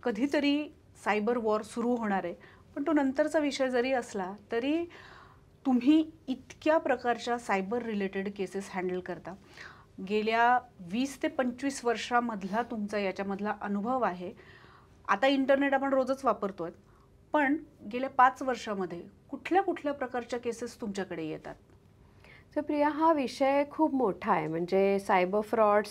कधीतरी cyber war सुरू होणार आहे, पण तो नंतरचा विषय जरी असला तरी तुम्ही इतक्या प्रकारच्या सायबर रिलेटेड केसेस हँडल करता. गेल्या 20 ते 25 वर्षामधला तुमचा याच्यामधला अनुभव आहे. आता इंटरनेट आपण रोजच वापरतोय, पण गेल्या 5 वर्षामध्ये कुठल्या कुठल्या प्रकारच्या केसेस तुमच्याकडे येतात? तर प्रिया, हा विषय खूप मोठा आहे. म्हणजे सायबर फ्रॉड,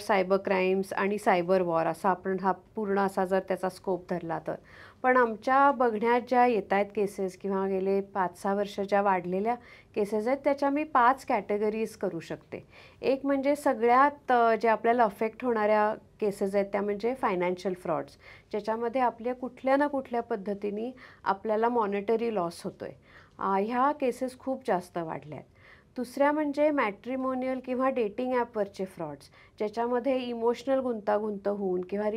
सायबर क्राईम्स आणि सायबर वॉर असा आपण हा पूर्ण असा जर त्याचा स्कोप धरला तर. पण आमच्या बघण्यात ज्या येत आहेत केसेस किंवा गेले 5-6 वर्ष ज्या वाढलेल्या केसेस आहेत, त्याच्या मी 5 कॅटेगरीज करू शकते. एक म्हणजे सगळ्यात जे आपल्याला अफेक्ट होणाऱ्या केसेस आहेत त्या म्हणजे फायनान्शियल फ्रॉड्स, ज्याच्यामध्ये आपल्या कुठल्या ना कुठल्या पद्धतीने आपल्याला मॉनिटरी लॉस होतोय. ह्या केसेस खूप जास्त वाढल्या आहेत. दुसऱ्या म्हणजे मॅट्रिमोनियल किंवा डेटिंग ॲपवरचे फ्रॉड्स, ज्याच्यामध्ये इमोशनल गुंतागुंत होऊन किंवा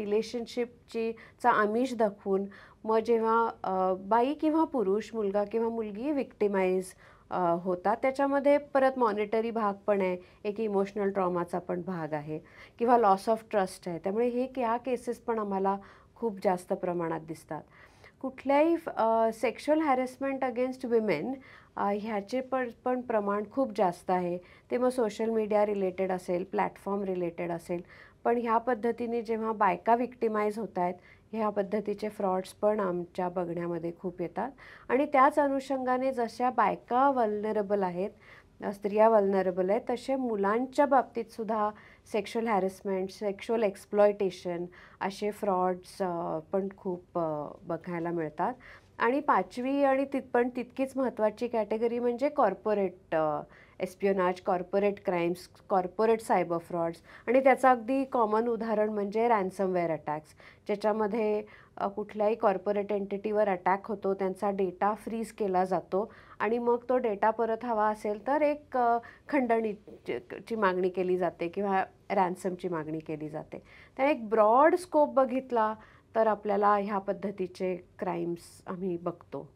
चा आमिष दाखवून मग जेव्हा बाई किंवा पुरुष, मुलगा किंवा मुलगी विक्टिमाइज होतात. त्याच्यामध्ये परत मॉनिटरी भाग पण आहे, एक इमोशनल ट्रॉमाचा पण भाग आहे किंवा लॉस ऑफ ट्रस्ट आहे. त्यामुळे ह्या केसेस पण आम्हाला खूप जास्त प्रमाणात दिसतात. कुठल्याही सेक्शुअल हॅरेसमेंट अगेन्स्ट विमेन ह्याचे पण प्रमाण खूप जास्त आहे. ते मग सोशल मीडिया रिलेटेड असेल, प्लॅटफॉर्म रिलेटेड असेल. पण ह्या पद्धतीने जेव्हा बायका विक्टिमाइज होत आहेत, ह्या पद्धतीचे फ्रॉड्स पण आमच्या बघण्यामध्ये खूप येतात. आणि त्याच अनुषंगाने जशा बायका वल्नरेबल आहेत, स्त्रिया वल्नरेबल आहेत, तसे मुलांच्या बाबतीतसुद्धा सेक्शुअल हॅरेसमेंट, सेक्शुअल एक्सप्लॉयटेशन असे फ्रॉड्स पण खूप बघायला मिळतात. आणि 5वी आणि पण तितकीच महत्त्वाची कॅटेगरी म्हणजे corporate espionage, corporate crimes, corporate cyber frauds. आणि त्याचं अगदी कॉमन उदाहरण म्हणजे रॅन्समवेअर अटॅक्स, ज्याच्यामध्ये कुठल्याही कॉर्पोरेट एंटिटीवर अटॅक होतो, त्यांचा डेटा फ्रीज केला जातो आणि मग तो डेटा परत हवा असेल तर एक खंडणीची मागणी केली जाते किंवा रॅन्समची मागणी केली जाते. तर एक ब्रॉड स्कोप बघितला तर आपल्याला ह्या पद्धतीचे क्राईम्स आम्ही बघतो.